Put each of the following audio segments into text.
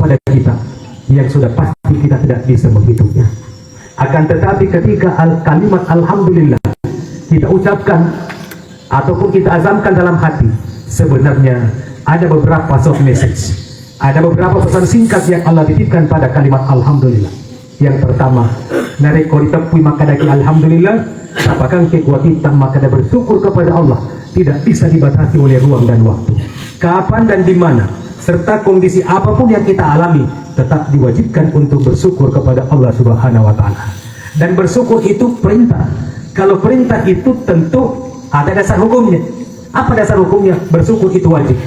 kepada kita yang sudah pasti kita tidak bisa menghitungnya. Akan tetapi ketika kalimat alhamdulillah kita ucapkan ataupun kita azamkan dalam hati, sebenarnya ada beberapa soft message, ada beberapa pesan singkat yang Allah titipkan pada kalimat alhamdulillah. Yang pertama, narik korita pui makadaki alhamdulillah, apakah kekuatan maka ada bersyukur kepada Allah tidak bisa dibatasi oleh ruang dan waktu. Kapan dan di mana serta kondisi apapun yang kita alami, tetap diwajibkan untuk bersyukur kepada Allah Subhanahu wa Ta'ala. Dan bersyukur itu perintah. Kalau perintah itu tentu ada dasar hukumnya. Apa dasar hukumnya? Bersyukur itu wajib.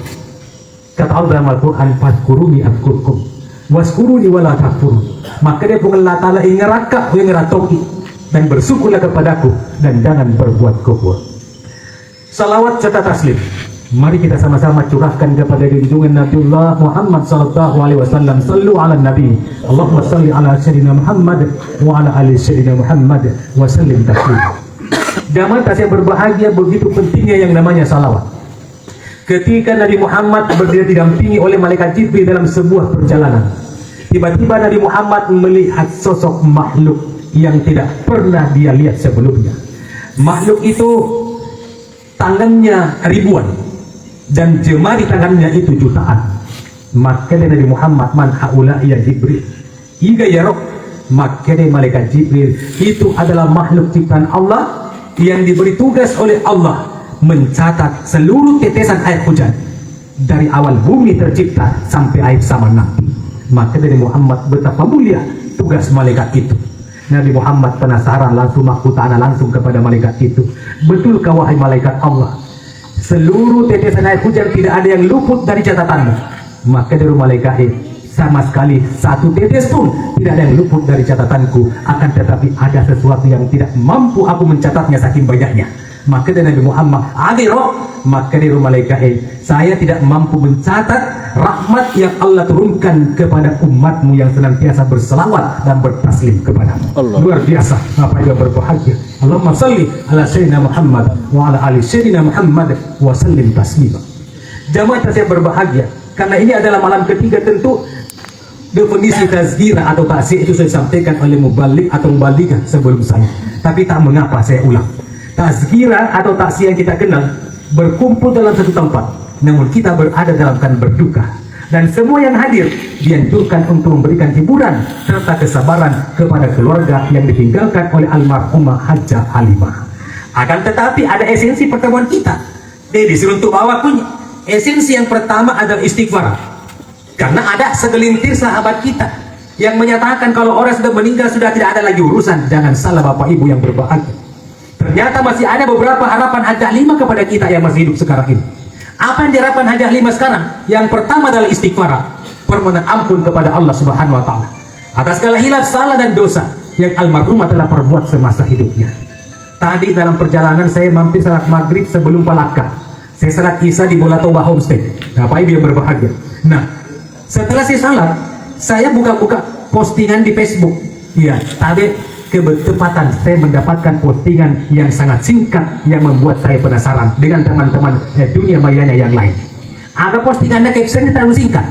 Kata Allah dalam Al-Quran, "Fadkuruni adkurkum, waskuruni wala takfurun." Maka dia pun Allah Ta'ala ingeraka, ingeratoki, dan bersyukurlah kepadaku dan jangan berbuat kufur. Salawat serta taslim, mari kita sama-sama curahkan kepada junjungan Nabiullah Muhammad sallallahu alaihi wasallam. Sallu ala nabi, Allahumma salli ala sayyidina Muhammad wa ala ali sayyidina Muhammad wa sallim taslima. Jamaah yang berbahagia, begitu pentingnya yang namanya salawat. Ketika Nabi Muhammad berdiri didampingi oleh malaikat Jibril dalam sebuah perjalanan, tiba-tiba Nabi Muhammad melihat sosok makhluk yang tidak pernah dia lihat sebelumnya. Makhluk itu tangannya ribuan dan jemari tangannya itu jutaan. Maka Nabi Muhammad, "Man haula ya Jibril?" Iga ya roh. Maka malaikat Jibril itu adalah makhluk ciptaan Allah yang diberi tugas oleh Allah mencatat seluruh tetesan air hujan dari awal bumi tercipta sampai air sama nanti. Maka Nabi Muhammad, betapa mulia tugas malaikat itu. Nabi Muhammad penasaran, langsung makutana langsung kepada malaikat itu, "Betulkah wahai malaikat Allah, seluruh tetesan air hujan tidak ada yang luput dari catatanmu?" Maka dari malaikat itu, "Sama sekali satu tetes pun tidak ada yang luput dari catatanku, akan tetapi ada sesuatu yang tidak mampu aku mencatatnya saking banyaknya." Maka dari Nabi Muhammad, "Adiro." Maka dari malaikat, "Saya tidak mampu mencatat rahmat yang Allah turunkan kepada umatmu yang senantiasa berselawat dan bertaslim kepadamu." Luar biasa apa yang berbahagia. Allahumma salli ala sayyidina Muhammad wa ala ali sayyidina Muhammad wa sallim taslima. Jamaah yang berbahagia, karena ini adalah malam ketiga, tentu definisi tazkirah atau taksir itu saya sampaikan oleh mubalik atau mubalikah sebelum saya, tapi tak mengapa saya ulang. Tazkirah atau taksir yang kita kenal berkumpul dalam satu tempat, namun kita berada dalam keadaan berduka, dan semua yang hadir dianjurkan untuk memberikan hiburan serta kesabaran kepada keluarga yang ditinggalkan oleh almarhumah Hajjah Halimah. Akan tetapi ada esensi pertemuan kita. Disuruh untuk bawa punya esensi yang pertama adalah istighfar, karena ada segelintir sahabat kita yang menyatakan kalau orang sudah meninggal sudah tidak ada lagi urusan. Jangan salah Bapak Ibu yang berbahagia, ternyata masih ada beberapa harapan Hajjah Halimah kepada kita yang masih hidup sekarang ini. Apa yang diharapkan Hajjah Halimah sekarang? Yang pertama adalah istighfar, permohonan ampun kepada Allah Subhanahu wa Ta'ala atas segala hilaf, salah dan dosa yang almarhumah telah perbuat semasa hidupnya. Tadi dalam perjalanan saya mampir salat maghrib sebelum Palaka. Saya salat isya di Bola Toba Homestay. Bapak Ibu yang berbahagia. Nah, setelah saya salat, saya buka-buka postingan di Facebook. Iya, tadi kebertepatan saya mendapatkan postingan yang sangat singkat yang membuat saya penasaran dengan teman-teman dunia mayanya yang lain. Ada postingannya captionnya terlalu singkat,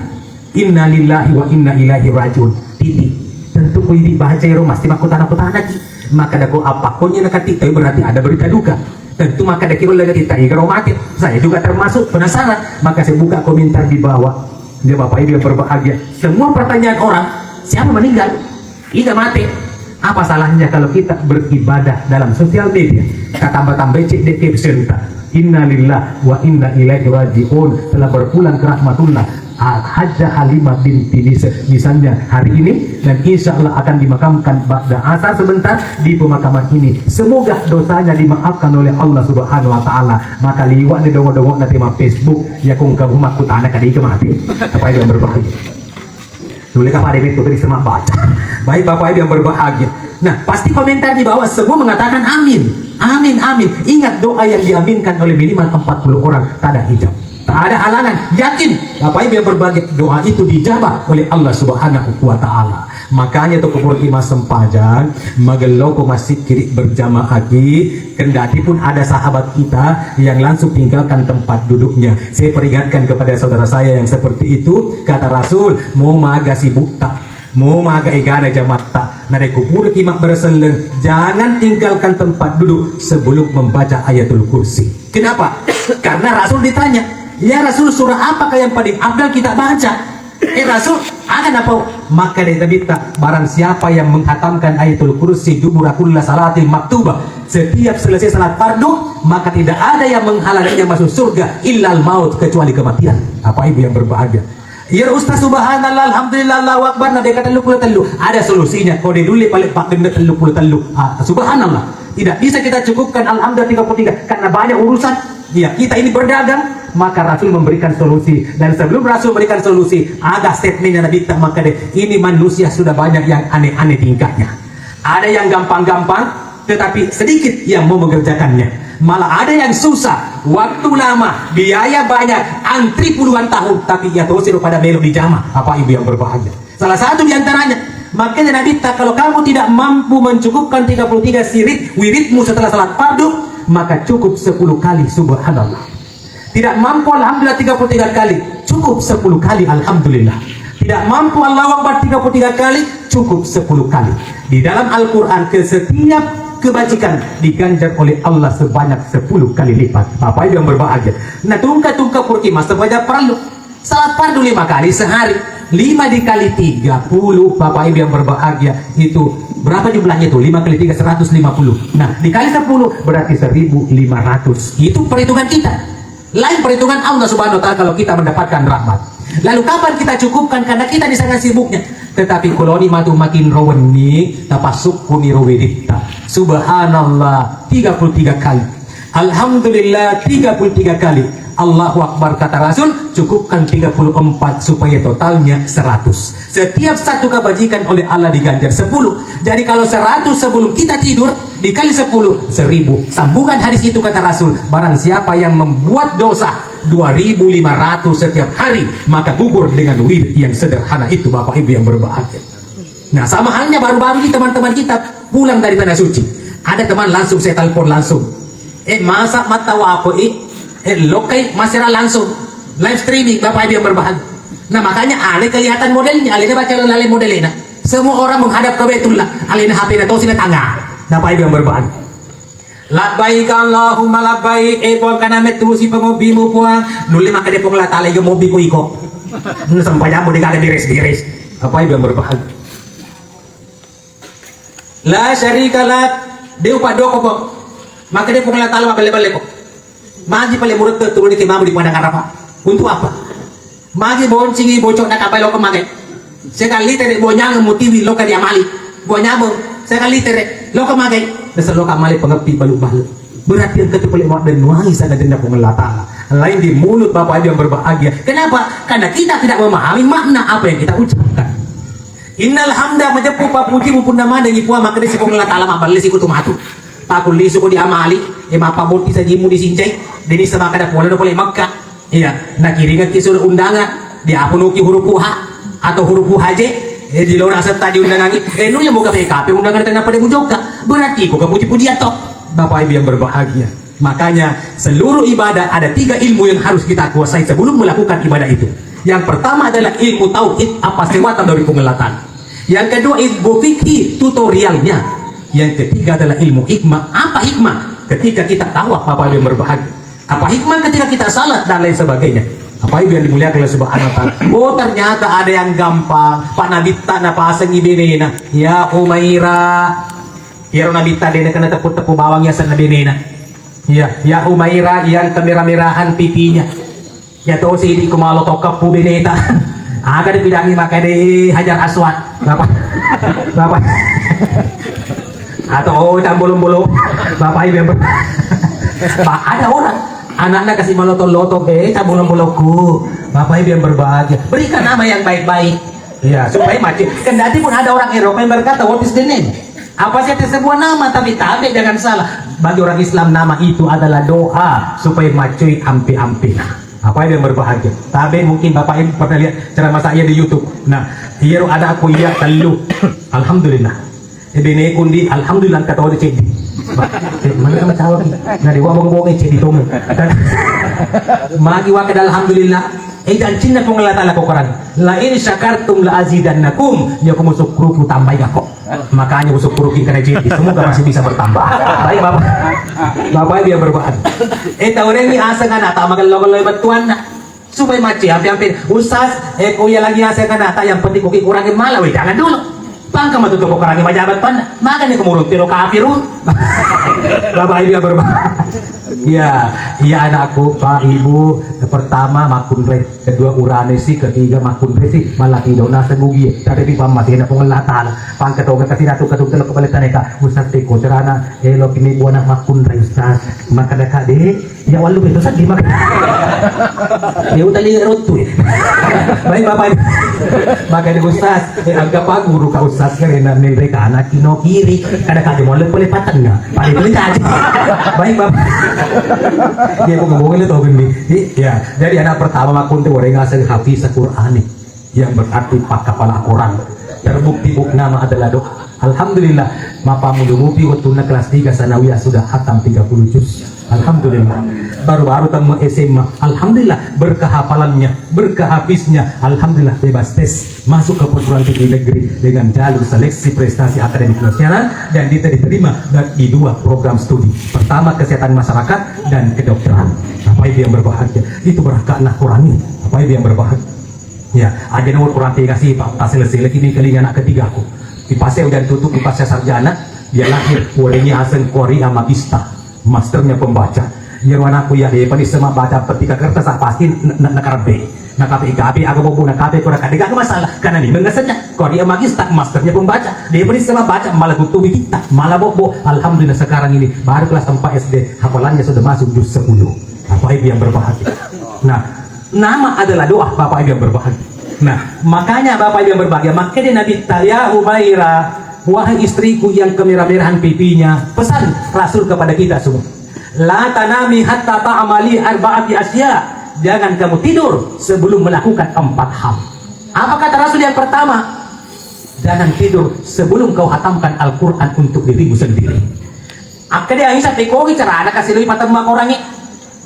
"Inna lillahi wa inna ilaihi rajiun." Titik. Tentu kuidi baca ero mesti makutana-kutana lagi. Maka daku apa konya nakatita berarti ada berita duka. Tentu maka dakiro lagi kita igaro mati. Saya juga termasuk penasaran. Maka saya buka komentar di bawah. Dia Bapak Ibu yang berbahagia. Semua pertanyaan orang, siapa meninggal? Iga mati. Apa salahnya kalau kita beribadah dalam sosial media? Tambah-tambah cek di caption, "Inna lillah wa inna ilaihi rajiun," telah berpulang ke rahmatullah Hajjah Halimah binti misalnya hari ini, dan insya Allah akan dimakamkan pada asar sebentar di pemakaman ini. Semoga dosanya dimaafkan oleh Allah Subhanahu wa Ta'ala. Maka liwat nih dongok-dongok nanti ma Facebook ya kung kabumak kutana kadi kemati apa yang berbahagia. Boleh kapal itu tadi semak baca. Baik Bapak Ibu yang berbahagia. Nah, pasti komentar di bawah semua mengatakan amin, amin, amin. Ingat doa yang diaminkan oleh minimal 40 orang, tak ada hijab. Tak ada halangan, yakin apa yang berbagai doa itu dijabah oleh Allah Subhanahu wa taala. Makanya tu kubur Imam Sempajang magelau ke masjid kiri berjamaah lagi, kendati pun ada sahabat kita yang langsung tinggalkan tempat duduknya. Saya peringatkan kepada saudara saya yang seperti itu, kata Rasul, mau maga sibuk tak, mau maga igana jamaah tak, nade kubur Imam berseleng, jangan tinggalkan tempat duduk sebelum membaca ayatul kursi. Kenapa? Karena Rasul ditanya, ya Rasul, surah apakah yang paling afdal kita baca? Rasul, akan apa? Maka dia minta, barang siapa yang menghatamkan ayatul kursi duburakullah salatil maktubah, setiap selesai salat fardu, maka tidak ada yang menghalanginya masuk surga illal maut, kecuali kematian. Apa ibu yang berbahagia? Ya Ustaz, subhanallah, alhamdulillah, Allahu akbar, nabi kata telu. Ada solusinya. Kau dulu paling pak benda telu. Subhanallah. Tidak bisa kita cukupkan alhamdulillah 33 karena banyak urusan. Ya, kita ini berdagang, maka Rasul memberikan solusi. Dan sebelum Rasul memberikan solusi, ada statementnya Nabi tak, maka ini manusia sudah banyak yang aneh-aneh tingkahnya. Ada yang gampang-gampang, tetapi sedikit yang mau mengerjakannya. Malah ada yang susah, waktu lama, biaya banyak, antri puluhan tahun, tapi ia terus pada belok di jamaah. Apa ibu yang berbahagia? Salah satu diantaranya, makanya Nabi tak, kalau kamu tidak mampu mencukupkan 33 sirit wiridmu setelah salat fardu, maka cukup 10 kali subhanallah. Tidak mampu alhamdulillah 33 kali, cukup 10 kali alhamdulillah. Tidak mampu Allahu akbar 33 kali, cukup 10 kali. Di dalam Al-Quran, ke setiap kebajikan diganjar oleh Allah sebanyak 10 kali lipat. Apa yang berbahagia? Nah, tungka-tungka purkima sebanyak perlu salat fardu 5 kali sehari, 5 dikali 30, Bapak Ibu yang berbahagia, itu berapa jumlahnya itu? 5 kali 3, 150. Nah, dikali 10 berarti 1500. Itu perhitungan kita. Lain perhitungan Allah Subhanahu wa taala kalau kita mendapatkan rahmat. Lalu kapan kita cukupkan? Karena kita di sana sibuknya. Tetapi kalau ni matu makin raweni, tapasuk kuni rawedita. Subhanallah 33 kali. Alhamdulillah 33 kali. Allahu Akbar kata Rasul, cukupkan 34 supaya totalnya 100. Setiap satu kebajikan oleh Allah diganjar 10. Jadi kalau 100 sebelum kita tidur, dikali 10, 1000. Sambungan hadis itu kata Rasul, barang siapa yang membuat dosa 2500 setiap hari, maka gugur dengan wirid yang sederhana itu, Bapak Ibu yang berbahagia. Nah, sama halnya baru-baru ini teman-teman kita pulang dari Tanah Suci. Ada teman langsung saya telepon langsung. Masa mata wapo lokai masyarakat langsung live streaming, Bapak Ibu yang berbahagia. Nah, makanya ale kelihatan modelnya, alena baca lale modelnya. Semua orang menghadap ke Baitullah, alena HP na tosin na tanga. Bapak Ibu yang berbahagia. Labbaik Allahumma labbaik, pon kana metusi pengobi mo puang. Nuli maka dia pong latala yung mobi ko iko. Sampai mo di kada diris-diris. Bapak Ibu yang berbahagia. La syarika lak, dia upado ko po. Maka dia pong latala mabale-bale ko. Magi pala murid turun kay mamu di padang arapa. Untuk apa? Magi boncingi bocok na kapay lo kemake. Sekali tere bonyang mutiwi lo ka diamali. Bonyamo sekali tere lo kemake. Dasar lo kamali pengepi balu-balu. Berarti yang ketepuli mak dan nuangi sana denda pengelata. Lain di mulut Bapak Ibu yang berbahagia. Kenapa? Karena kita tidak memahami makna apa yang kita ucapkan. Innal hamda majepu papuji mumpun nama dan ipua maka desi pengelata alam apa lesi kutumatu. Pakul lisu ko diamali, mapaboti sa jimu disincay, dini sa makada po na pala magka. Iya, nakiringat kisur undangan, di apunuki huruf H atau huruf H di lona sa tadi undangan nunya mo ka PKP undangan na pada mujok ka. Berarti ko kamuji-puji atau Bapak Ibu yang berbahagia. Makanya seluruh ibadah ada 3 ilmu yang harus kita kuasai sebelum melakukan ibadah itu. Yang pertama adalah ilmu tauhid, apa sewatan dari pengelatan. Yang kedua ilmu fikih, tutorialnya. Yang ketiga adalah ilmu hikmah. Apa hikmah? Ketika kita tawaf, Bapak Ibu yang berbahagia. Apa hikmah ketika kita salat dan lain sebagainya. Apa Ibu yang dimuliakan oleh Subhanahu wa taala. Oh, ternyata ada yang gampang. Pak Nabita na pasang ibinena. Ya Umaira. Ya Nabita dena kana tepu-tepu bawangnya sa nabinena. Ya Umaira yang kemerah-merahan pipinya. Ya to si di kumalo tokap pu beneta. Aga dipidangi maka di Hajar Aswad. Bapak. Atau bolong-bolong Bapak Ibu yang ada orang anaknya kasih melotong-lotong bolong-bolongku. Bapak Ibu yang berbahagia, berikan nama yang baik-baik ya supaya macam. Kendati pun ada orang Eropa yang berkata what is the name, apa sih sebuah nama, tapi jangan salah, bagi orang Islam nama itu adalah doa supaya macui ampi-ampi. Apa yang berbahagia? Tapi mungkin Bapak Ibu pernah lihat ceramah saya di YouTube. Nah, iya ada aku iya telu. Alhamdulillah. Ini kundi alhamdulillah kata orang cedi. Mana kamu tahu ni? Nah, dia ngomong cedi tu. Magi wakil alhamdulillah. Dan cinta pun Allah Ta'ala kokoran. La in syakartum la azidannakum. Dia aku masuk kru tambah aku. Makanya masuk kru kita cedi. Semoga masih bisa bertambah. Baik Bapak. Bapak dia berbahan. Tahu ni asa kan ata magal-logal batuan na. Supaya maci hampir usas kuya lagi asa kan ata yang penting kuki kurangin malah jangan dulu. Pangka matutup ko kurangin majabat pan. Maka ni kumurun pero kapiru. Bapak dia berbahan. Ya, iya anakku, Pak Ibu, pertama makun re, kedua uranesi, ketiga makun re sih malah tidak nasa gugi. Tadi di masih nak pengelatan, pangkatong kasih datu katung telok kepaletan eka, ustaz teko cerana, elok ini buana makun re ustaz, maka dekat deh, ya walu itu ustaz di makan. Ya udah lihat rotu. Baik Bapak, maka di ustaz, agak pak guru ka ustaz karena mereka anak kino kiri, kadang-kadang mau lepole patengnya, paling beli aja. Baik Bapak. Dia mau ngomongin itu gini. Ya, jadi anak pertama makun tuh orang asal hafiz Al-Quran yang berarti pak kepala Quran. Terbukti buk nama adalah doa. Alhamdulillah, mapa mulupi waktu kelas 3 sanawiyah sudah hatam 30 juz. Alhamdulillah. Baru-baru tamu SMA. Alhamdulillah berkah hafalannya, berkah hafiznya. Alhamdulillah bebas tes masuk ke perguruan tinggi negeri dengan jalur seleksi prestasi akademik nasional dan diterima di 2 program studi. Pertama kesehatan masyarakat dan kedokteran. Apa itu yang berbahagia? Itu berkah anak Qurani. Apa itu yang berbahagia? Ya, ada nomor Quran 3 sih Pak. Selesai lagi ini kali anak ketiga aku. Dipasnya udah tutup dipasnya sarjana. Dia lahir bolehnya hasil Korea Magista. Masternya pembaca. Yang aku ya dia pada semua baca petika kertas pasti nakarabe. Nakapi aku mau nakapi kurang ketiga masalah karena ini mengesanya Korea Magista masternya pembaca. Dia pada semua baca malah tutup kita malah bobo. Alhamdulillah sekarang ini baru kelas 4 SD hafalannya sudah masuk juz 10. Apa itu yang berbahagia? Nah, nama adalah doa Bapak Ibu yang berbahagia. Nah, makanya Bapak Ibu yang berbahagia, makanya Nabi ya Humaira, wahai istriku yang kemerah-merahan pipinya, pesan Rasul kepada kita semua. La tanami hatta ta'amali arba'ati asya. Jangan kamu tidur sebelum melakukan 4 hal. Apa kata Rasul yang pertama? Jangan tidur sebelum kau hatamkan Al-Quran untuk dirimu sendiri. Akhirnya Aisyah tekogi cara anak kasih lebih patah orangnya.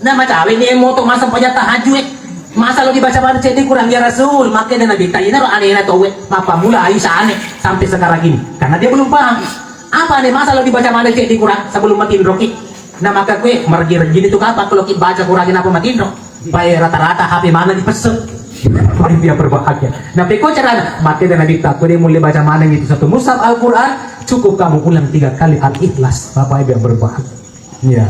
Nah macam ini emoto masa pajak tahajud. Masa lo dibaca pada cedi kurang ya Rasul. Makanya Nabi tanya lo aneh atau apa mula Aisyah aneh sampai sekarang ini karena dia belum paham. Apa aneh masa lo dibaca pada cedi kurang sebelum makin roki. Nah maka gue mergi-regi itu apa kalau kita baca kurangin apa makin rok. Baik rata-rata HP mana dipesel. Paling dia berbahagia. Nah peko cara makanya Nabi tak boleh mulai baca mana itu satu mushaf Al-Quran cukup kamu ulang 3 kali Al-Ikhlas. Bapak Ibu yang berbahagia. Ya.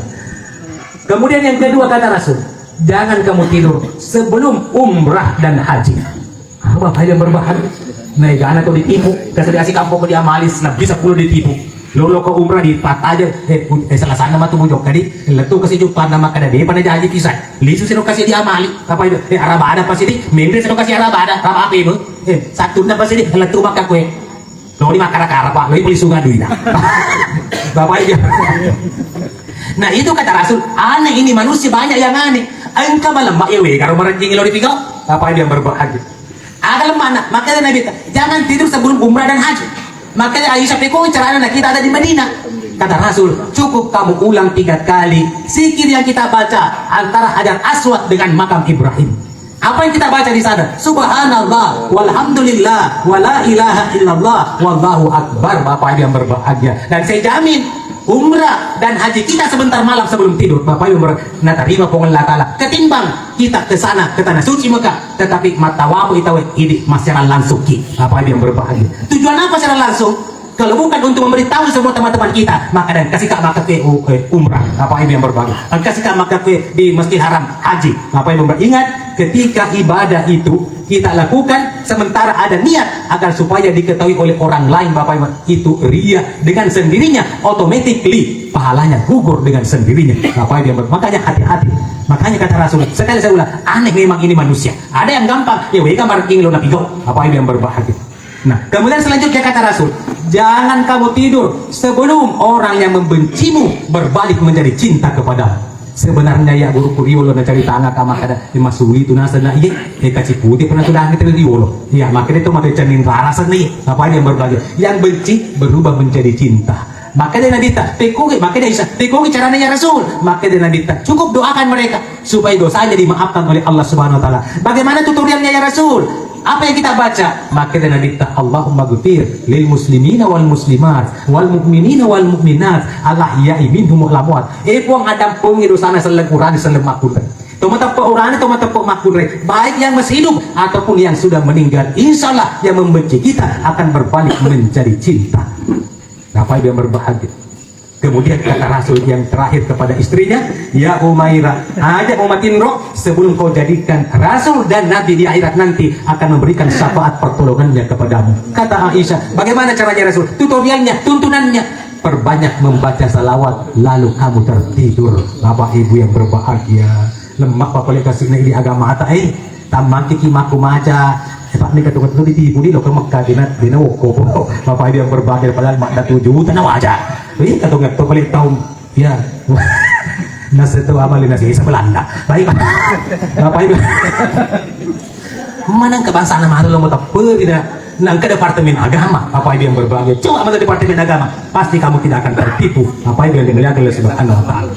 Kemudian yang kedua kata Rasul, jangan kamu tidur sebelum umrah dan haji. Bapak Ibu yang berbahagia. Nah, jangan kau ditipu. Kasih kampung ke dia malis, nah bisa 10 ditipu. Lolo ke umrah di pat aja, salah sana mah tuh bujok tadi, letu kasih jutaan nama kada dia pada janji kisah. Lisu sih kasih dia amali, apa itu? Arabada pasti di, mending sih kasih arabada, apa itu? Satu na pasti di, letu maka kue. Lo di makara-kara pak, lo di pelisungan duit. Bapak itu. Nah itu kata Rasul, aneh ini manusia banyak yang aneh. Engkau malam mak ewe, kalau merenjing lo di pingau, apa yang berbahagia? Ada mana? Makanya Nabi jangan tidur sebelum umrah dan haji. Makanya Aisyah peko caranya kita ada di Madinah. Kata Rasul, cukup kamu ulang 3 kali zikir yang kita baca antara Hajar Aswad dengan makam Ibrahim. Apa yang kita baca di sana? Subhanallah, walhamdulillah, wala ilaha illallah, wallahu akbar. Bapak Ibu yang berbahagia. Dan saya jamin umrah dan haji kita sebentar malam sebelum tidur. Bapak Ibu nak terima pengelola Ta'ala. Ketimbang kita ke sana ke tanah suci Mekah, tetapi matawabu itawe ini masyarakat langsung ki. Bapak Ibu yang berbahagia. Tujuan apa secara langsung? Kalau bukan untuk memberitahu semua teman-teman kita, maka dan kasih kak maka ke umrah. Bapak Ibu yang berbahagia. Dan kasih kak maka ke di Masjid Haram haji. Bapak Ibu ingat ketika ibadah itu kita lakukan sementara ada niat agar supaya diketahui oleh orang lain. Bapak Ibu itu ria dengan sendirinya, automatically pahalanya gugur dengan sendirinya. Bapak Ibu yang makanya hati-hati. Makanya kata Rasul, sekali saya ulang, aneh memang ini manusia. Ada yang gampang, ya wega marking lo napigo. Bapak Ibu yang berbahagia. Nah, kemudian selanjutnya kata Rasul, jangan kamu tidur sebelum orang yang membencimu berbalik menjadi cinta kepadamu. Sebenarnya ya guru kuriolo na cari tanga ka makada dimasuhi itu nasa na iya kasih putih pernah sudah kita riolo ya makanya itu makanya canin rarasan nih apa yang berbagi yang benci berubah menjadi cinta makanya nadita tekogi makanya isa tekogi caranya ya Rasul makanya nadita cukup doakan mereka supaya dosanya dimaafkan oleh Allah Subhanahu Wa Taala. Bagaimana tutorialnya ya Rasul? Apa yang kita baca? Makanya Nabi ta Allahumma ghfir lil muslimina wal muslimat wal mu'minina wal mu'minat Allah ya minhum lamwat. Puang adam pung itu sana seleng Quran seleng makun. Tomatap orang itu tomatap makun baik yang masih hidup ataupun yang sudah meninggal. Insyaallah yang membenci kita akan berbalik menjadi cinta. Apa yang berbahagia? Kemudian kata Rasul yang terakhir kepada istrinya, ya Umairah, ajak umatin roh sebelum kau jadikan Rasul dan Nabi di akhirat nanti akan memberikan syafaat pertolongannya kepadamu. Kata Aisyah, bagaimana caranya Rasul? Tutorialnya, tuntunannya, perbanyak membaca salawat lalu kamu tertidur. Bapak Ibu yang berbahagia, lemak bapak kasih di agama ata tamang kiki maku maca. Pak ni kata-kata ditipu di lokal Mekah di woko bapak Ibu yang berbahagia padahal mak dah 7 juta na wajah. Ini kata-kata balik tahun ya nasi itu amalin nasi isa Belanda baik bapak Ibu manang kebangsaan nama lo mau tahu tidak nang ke departemen agama bapak Ibu yang berbahagia coba masuk departemen agama pasti kamu tidak akan tertipu bapak Ibu yang dimuliakan oleh Subhanahu Wa Taala.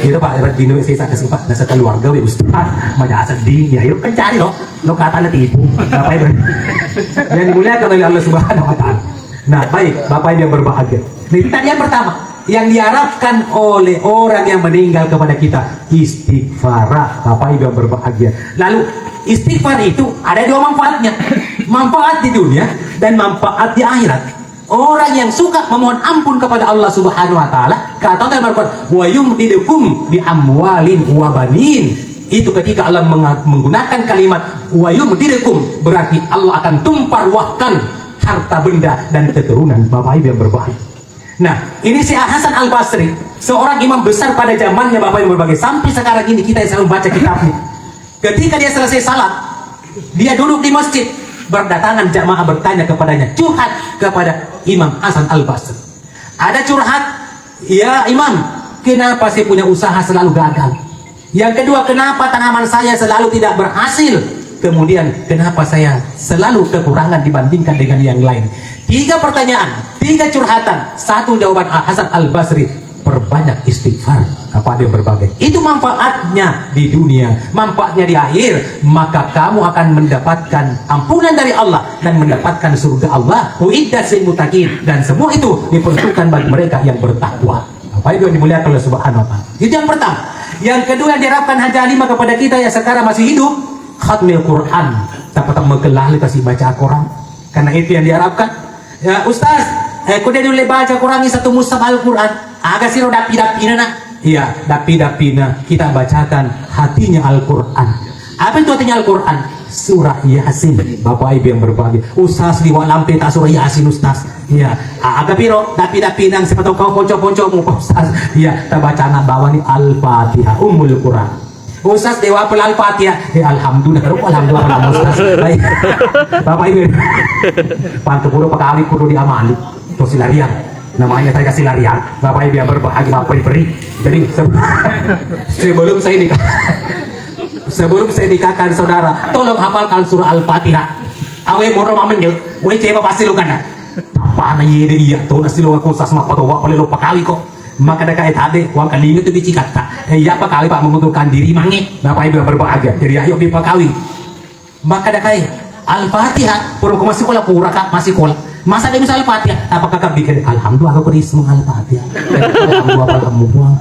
Itu Pak Ibu di Indonesia kasih Pak nasa keluarga we Ustaz banyak sedih ya hidup kan cari lo kata na tipu bapak Ibu yang dimuliakan oleh Allah Subhanahu Wa Taala. Nah baik bapak Ibu yang berbahagia. Ini tadi yang pertama yang diharapkan oleh orang yang meninggal kepada kita istighfar bapak Ibu yang berbahagia. Lalu istighfar itu ada 2 manfaatnya, manfaat di dunia dan manfaat di akhirat. Orang yang suka memohon ampun kepada Allah Subhanahu Wa Taala kata Allah berkata wa yumdidukum bi amwalin wa banin. Itu ketika Allah menggunakan kalimat wa yumdidukum berarti Allah akan tumpar wahkan harta benda dan keturunan bapak Ibu yang berbahagia. Nah, ini si Hasan Al-Basri, seorang imam besar pada zamannya bapak Ibu berbagai. Sampai sekarang ini kita selalu baca kitabnya. Ketika dia selesai salat, dia duduk di masjid, berdatangan jamaah bertanya kepadanya, curhat kepada Imam Hasan Al-Basri. Ada curhat, ya Imam, kenapa saya punya usaha selalu gagal? Yang kedua, kenapa tanaman saya selalu tidak berhasil? Kemudian, kenapa saya selalu kekurangan dibandingkan dengan yang lain? 3 pertanyaan, 3 curhatan, 1 jawaban Hasan Al-Basri, perbanyak istighfar kepada yang berbagai. Itu manfaatnya di dunia, manfaatnya di akhir. Maka kamu akan mendapatkan ampunan dari Allah dan mendapatkan surga Allah. Uiddat lil muttaqin, dan semua itu diperuntukkan bagi mereka yang bertakwa. Apa itu yang dimuliakan oleh Subhanahu Wa Taala. Itu yang pertama. Yang kedua yang diharapkan Haji Alimah kepada kita yang sekarang masih hidup, khatmil Quran. Dapat mengelah kasih baca Quran. Karena itu yang diharapkan. Ya Ustaz, kuda dulu baca Quran ini 1 mushaf Al-Quran. Agak sih dapi-dapi na. Iya, dapi-dapina kita bacakan hatinya Al-Quran. Apa itu hatinya Al-Quran? Surah Yasin. Bapak Ibu yang berbahagia. Ustaz di walampe tak surah Yasin Ustaz. Iya, agak piro dapi-dapinang sepatu kau ponco-poncomu Ustaz. Iya, kita baca anak bawah ni Al-Fatihah Ummul Quran. Ustaz dewa pel Al-Fatihah. Alhamdulillah, alhamdulillah Ustaz. Baik. Bapak Ibu. Pantu kudu pakali kudu diamali. Terus larian. Namanya saya kasih larian. Bapak Ibu yang berbahagia Bapak Ibu beri. Jadi sebelum saya nikahkan saudara, tolong hafalkan surah Al-Fatihah. Awe moro mamenyo, we ceba pasti lu kana. Pana yede iya to nasi lu aku sasma patowa oleh lu pakali kok. Maka ada kait ade uang kali itu dicikata. Ya pakali Pak membutuhkan diri mangi. Bapak Ibu yang berbahagia. Jadi ayo dipakawi. Maka ada kait Al-Fatihah, puro masih kola pura kak masih kola. Masa dia bisa Al-Fatihah? Apakah kakak bikin alhamdulillah aku berismu Al-Fatihah. Alhamdulillah.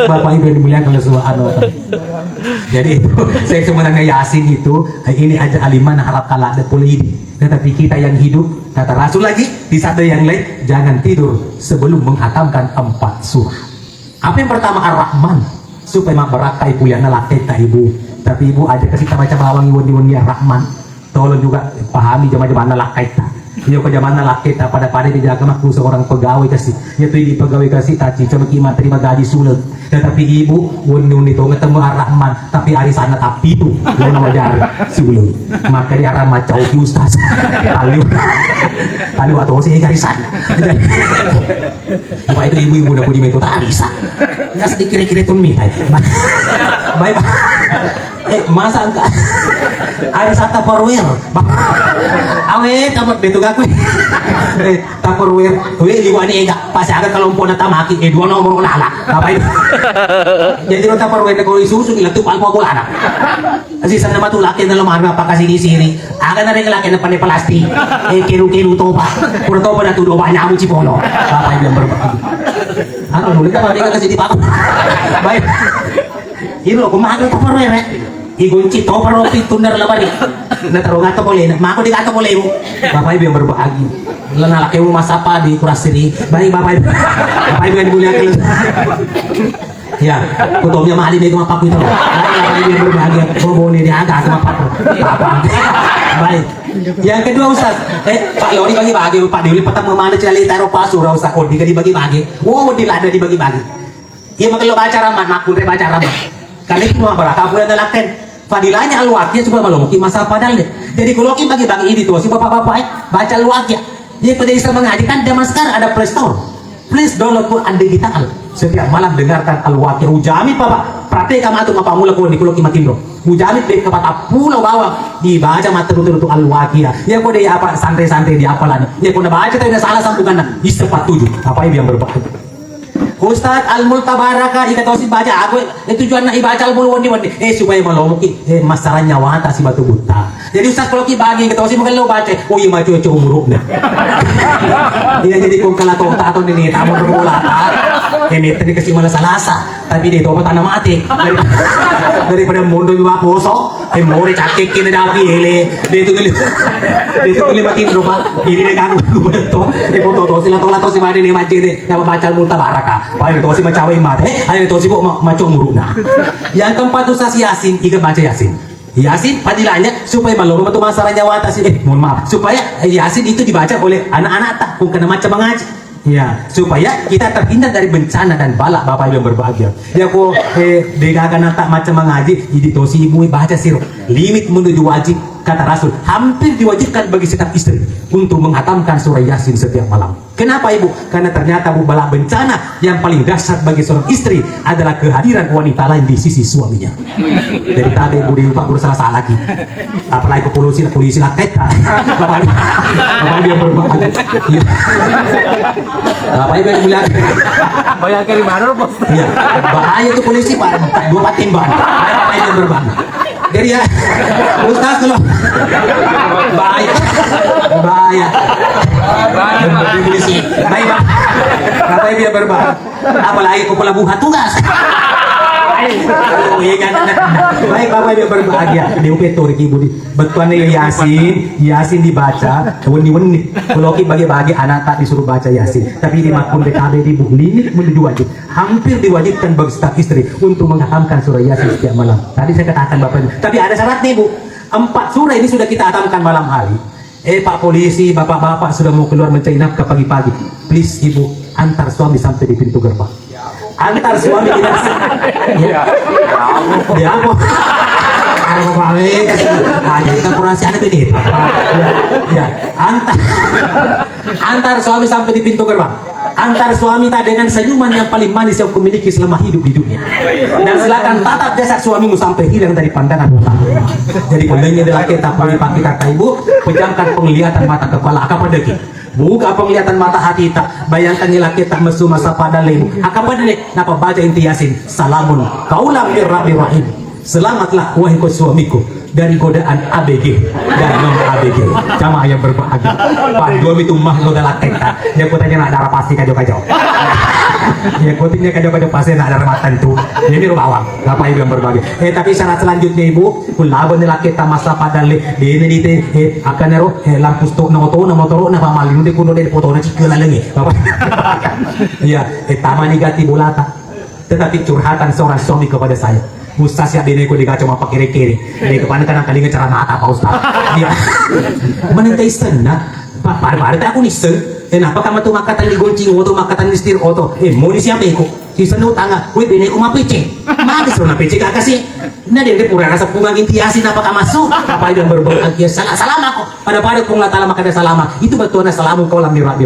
Bapak Ibu yang dimuliakan oleh Subhanahu Wa Taala. Jadi itu saya sebenarnya Yasin itu ini aja Alimah harap kalah ada boleh ini. Tetapi kita yang hidup kata Rasul lagi di satu yang lain jangan tidur sebelum menghatamkan 4 surah. Apa yang pertama Ar-Rahman supaya berkah ibu yang nalaket ibu. Tapi ibu aja kasih kita baca bawang ibu ya Rahman. Tolong juga pahami jemaah-jemaah nalaket. Iya ke zaman laki tak pada dijaga aku seorang pegawai kasih. Ya tuh di pegawai kasih tadi cuma kima terima gaji sulit. Tetapi ibu wundun itu ketemu Ar-Rahman tapi hari sana tapi itu yang nama jari sulit. Maka dia arah macau ustaz. Lalu atau sih hari sana. Apa itu ibu-ibu udah puji metode arisa. Nggak sedikit kira tuh mihai. Baik. Masa enggak ada satu Tupperware awe tamat betul gak kue Tupperware kue liwani enggak pasti agak kalau mau nata maki dua nomor lala apa itu jadi lo Tupperware kalau isusu ilang tuh palpo aku lana sisa nama tuh laki dalam harga apa kasih di sini agak ada yang laki na pandai plastik kiru topa pura topa na tuh banyak amu cipono apa itu yang berbagi ano nulit apa dia kasih di paku baik ini lo kumaga Tupperware igunci topar roti tunder lah bari na taro gato boleh mako di gato boleh mo bapak ibu yang berbagi lana laki mo masapa di kurasiri baik bapak ibu yang mulia kalian ya kutomnya mahali deh sama paku itu bapak ibu yang berbagi boleh dia agak sama paku baik yang kedua Ustaz Pak Lori bagi-bagi Pak Dewi petang memana cerita taro pasur Ustaz Odi dibagi-bagi wow dilada dibagi-bagi iya makin lo baca raman makun baca raman kali itu mau berapa bulan nelaken fadilahnya al-waqiyah coba malu mungkin masa padahal deh jadi kalau kita bagi-bagi ini tuh si bapak-bapak baca al-waqiyah dia pada bisa mengaji kan zaman sekarang ada Play Store please download Quran digital setiap malam dengarkan al-waqiyah ujamit bapak praktek kamu tuh apa mula kau di kulo kimatin lo ujamit deh kepada pulau bawah dibaca mata betul-betul al-waqiyah ya kau dia apa santai-santai di apa lah ya kau baca tapi udah salah sambungan di sepat 7 apa yang berbahaya Ustaz Al-Multabaraka ika tau si baca aku tujuan nak ibaca al-mulwani supaya malomoki masalahnya wata si batu buta jadi Ustaz kalau ki bagi kita si makan lo baca oh iya maju coba umuruknya iya jadi kung kalato atau ini tamu berulata ini tadi kasih malah salasa tapi dia tobat tanah mati daripada mundo juga poso mau cakek kini dapi hele dia itu makin rupa ini dia kan betul foto sila tolato si madi ni majid yang baca al-Multabaraka ayo itu si macawe mate ayo itu si kok maco muruna yang keempat Ustaz Yasin ikan baca Yasin Yasin padilahnya supaya maloro itu masalahnya wata sih mohon maaf supaya Yasin itu dibaca oleh anak-anak tak pun kena macam mengaji ya supaya kita terhindar dari bencana dan balak bapak ibu yang berbahagia ya kok degakan tak macam mengaji jadi tosi ibu baca siro limit menuju wajib kata Rasul hampir diwajibkan bagi setiap istri untuk menghatamkan surah Yasin setiap malam. Kenapa ibu? Karena ternyata bu bala bencana yang paling dahsyat bagi seorang istri adalah kehadiran wanita lain di sisi suaminya. Dari tadi ibu di Pak salah lagi. Apalagi ke polisi lah keta. Bapak dia berbahaya. Bapak ibu yang mulia. Bayar ke mana bos? Iya. Bahaya itu polisi Pak. 2 timbangan. Bapak ibu yang berbahaya. Jadi ya, Ustaz kalau bahaya, polisi, baik bang, apa yang dia berbahaya, apalagi kepala buah tugas. Baik bapak dia berbahagia di upetor ibu di betuannya Yasin dibaca weni kalau bagi-bagi anak tak disuruh baca Yasin tapi di makun DKB di buku limit menuju wajib hampir diwajibkan bagi setiap istri untuk menghatamkan surah Yasin setiap malam tadi saya katakan bapak tapi ada syaratnya ibu 4 surah ini sudah kita hatamkan malam hari Pak polisi bapak-bapak sudah mau keluar mencari nafkah pagi-pagi please ibu antar suami sampai di pintu gerbang antar suami kita ya apa kalau balik aja kita kurang ada ini ya antar suami sampai di pintu gerbang antar suami tak dengan senyuman yang paling manis yang kau miliki selama hidup di dunia dan silakan tatap jasad suamimu sampai hilang dari pandangan mata jadi pondengnya adalah kita pagi-pagi kata ibu pejamkan penglihatan mata kepala akapadeki buka penglihatan mata hati tak bayangkan nilai kita mesu masa pada lebu akapadeki napa baca inti Yasin salamun kaulam birrahim rahim selamatlah wahai suamiku dari godaan ABG dan non ABG jamaah yang berbahagia Pak Dom itu makhluk dalam kita dia kutanya nak darah pasti kajau-kajau ya kutinya kajau-kajau pasti nak darah tentu ini rumah awam bapak ibu yang berbahagia tapi syarat selanjutnya ibu kulaban nila kita masa pada di ini akan nero lampu stok na motor na pamalin di kuno dari foto na cikila lagi bapak iya taman negati bulata tetapi curhatan seorang suami kepada saya Ustaz ya dene ko digaco mapa kiri-kiri. Ini kepan kan kali cara mata Pak Ustaz. Dia menentai senang Pare aku nih sen. Kenapa kamu tuh makatan di goncing oto makatan di setir oto? Mau di siapa aku? Si senu tangga, gue bene ko mapece. Magis ro na pece ka kasi. Na din pura rasa pumangin tiasin apa ka masuk. Apa yang berbahagia salam ako. Pada kung latala makada salama. Itu betul na salamu kau lam dirah.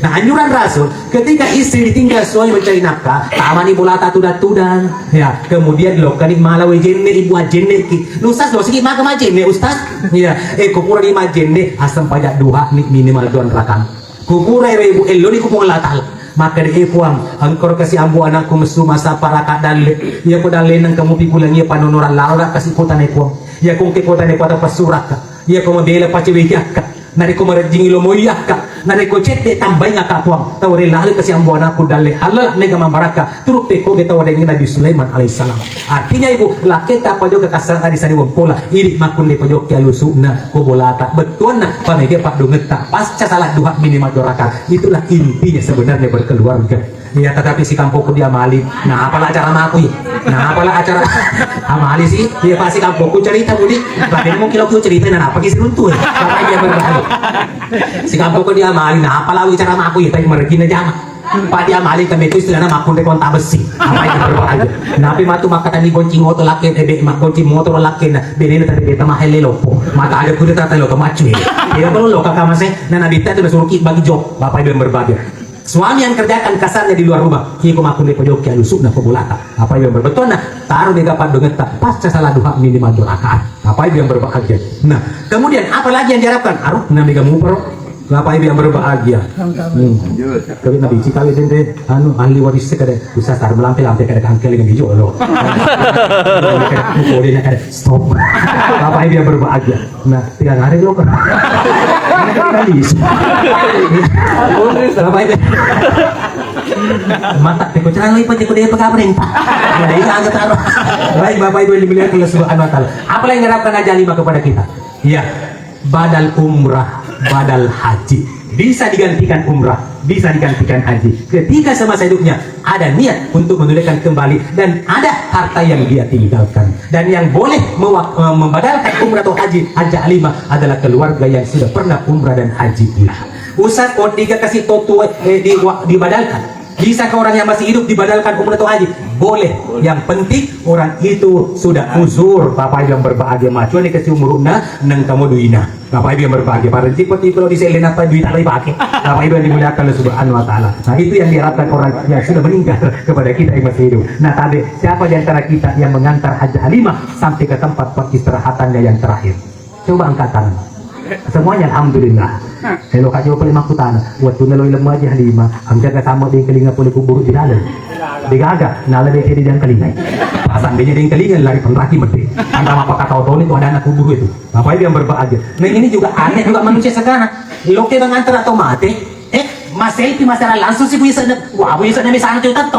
Nah anjuran Rasul ketika istri ditinggal suami mencari nafkah, tama ni bulata tudan. Ya, kemudian lo kanik malawi jenne ibu ajenne ki. Lusas lo sigi maga majenne ustaz. Ya, kupura di majenne asam pajak duha ni minimal tuan rakam. Kupura ibu elo ni kupung latal. Maka di ipuang angkor kasi ambu anakku mesu masa para kak dale ya ko dale nang kamu pikulang ya panunuran laura kasi kota ne ko ya kung ke kota ne ko ta pasurat ka ya ko mabela pa cewe ka nari ko marjing ilo moya ka nari ko cete tambay nga ka tuang tawre lahal kasi ambu anakku dale halal ne gamang baraka turuk te ko kita wadeng Nabi Sulaiman alaihissalam. Artinya ibu laketa pa juga kasar tadi sani wong pola iri makun de pojok ya lusuna ko bolata betul na pamege pak dungeta pasca salah dua minimal doraka. Itulah intinya sebenarnya berkeluarga. Ya tetapi si kampungku dia amali. Nah apalah acara makui. Nah apalah acara amali sih. Dia pasti kampungku cerita budi. Bahkan mau kilo cerita nah apa kisah runtuh. Sampai dia berbahaya. Si kampungku dia amali. Nah apalah acara makui. Tapi mereka jama. Pak dia amali kami itu istilahnya makun rekonta besi. Apa yang berbahaya. Napi matu makatan di goncing motor laki. Mak goncing motor laki. Nah benene tadi beta mahele lopo. Maka ada kuda tata lo kemacu. Dia perlu lo kakak masih. Nah nabi itu suruh bagi job. Bapak ibu yang berbahaya. Suami yang kerjakan kasarnya di luar rumah, kiko makun di pojok yang lusuk na pebulata. Apa yang berbetul nah taruh di dapat dengan tak pasca salah duha minimal doakaan. Apa yang berbahagia. Nah kemudian apa lagi yang diharapkan? Aruh nabi kamu perlu. Apa yang berbahagia? Kami nabi cikawi dende anu ahli waris sekade bisa tar melampai kada kangkel dengan hijau lo. Kemudian kada stop. Apa yang berbahagia? Nah tiga hari lo kan. Mata teko cara ipa teko dia pekabreng pak. Jadi agak taruh. Baik Bapak Ibu yang dimuliakan Allah Subhanahu wa taala. Apa yang diharapkan aja lima kepada kita? Ya, badal umrah, badal haji. Bisa digantikan umrah, bisa digantikan haji. Ketika semasa hidupnya ada niat untuk menunaikan kembali dan ada harta yang dia tinggalkan. Dan yang boleh membadalkan umrah atau haji alimah adalah keluarga yang sudah pernah umrah dan haji pula. Ustaz tiga kasih totu dibadalkan. Bisa ke orang yang masih hidup dibadalkan umrah atau haji? Boleh. Yang penting orang itu sudah uzur. Bapak yang berbahagia macu ni kasih umurna nang kamu duina. Bapak Ibu yang berbahagia. Para tipe kalau di selena apa duit alai pakai. Bapak Ibu yang dimuliakan Allah Subhanahu wa taala. Nah, itu yang diharapkan orang yang sudah meninggal kepada kita yang masih hidup. Nah, tadi siapa di antara kita yang mengantar haji halimah sampai ke tempat peristirahatannya yang terakhir? Coba angkat tangan. Semuanya alhamdulillah. Kalau kak jawab paling makutan, waktu naloy lemah aja halimah, ang jaga sama di kelinga puli kubur di dalam. Digaga, nala di sini dan kelinga. Pasan dia di kelinga lari penraki mati. Antara apa kata otot itu ada anak kubur itu. Apa yang berbahagia? Nah ini juga aneh juga manusia sekarang. Loke mengantar atau mati. Mas selfie masalah langsung sih bisa wah bisa nabi sangat itu tato.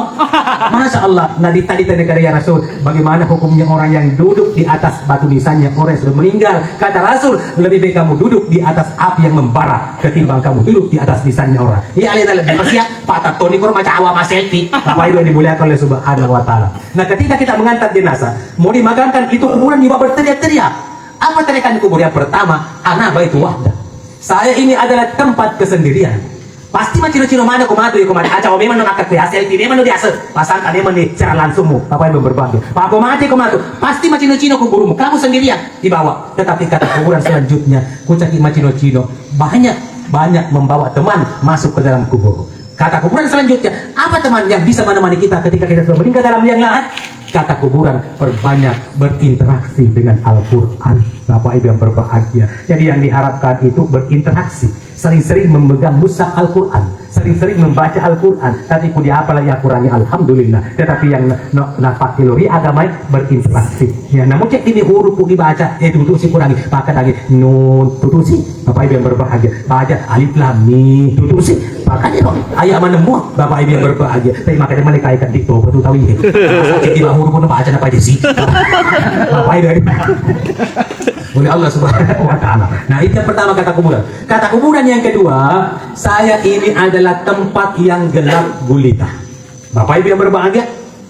Masya Allah. Nah di tadi negara ya Rasul, bagaimana hukumnya orang yang duduk di atas batu nisannya orang yang sudah meninggal? Kata Rasul, lebih baik kamu duduk di atas api yang membara ketimbang kamu duduk di atas nisannya orang. Ya alih alih bersiap Pak Tato ini kurang macam awam mas selfie. Apa itu yang dimuliakan oleh Subhanahu wa taala. Nah ketika kita mengantar jenazah, mau dimakamkan itu kuburan juga berteriak-teriak. Apa teriakan di kubur yang pertama? Ana baitu wahda. Saya ini adalah tempat kesendirian. Pasti macam-macam mana kumatu ya kumatu aja memang nak kat hasil ini memang dia asal pasang ada mana secara langsung mu apa yang berbagi pak kumatu kumatu pasti macam-macam kuburumu kamu sendirian dibawa tetapi kata kuburan selanjutnya kucaki macam-macam banyak membawa teman masuk ke dalam kubur. Kata kuburan selanjutnya apa teman yang bisa menemani kita ketika kita sudah meninggal dalam liang lahat? Kata kuburan perbanyak berinteraksi dengan Al-Quran. Bapak Ibu yang berbahagia. Jadi yang diharapkan itu berinteraksi, sering-sering memegang mushaf Al-Quran, sering-sering membaca Al-Quran. Tapi pun dia apalah yang kurangnya alhamdulillah. Tetapi yang nafak teori agama berinteraksi. Ya, namun cek ini huruf pun dibaca, tutup si kurangi, pakai lagi nun, tutup si. Bapak Ibu yang berbahagia, baca alif lam mim, tutup si. Pakai dong, ayat mana semua. Bapak Ibu yang berbahagia. Tapi makanya mereka ikan dikto, betul tahu ini. Cek di huruf pun baca apa aja sih. Bapak Ibu oleh Allah Subhanahu wa taala. Nah, itu yang pertama kata kuburan. Kata kuburan yang kedua, saya ini adalah tempat yang gelap gulita. Bapak Ibu yang berbahagia,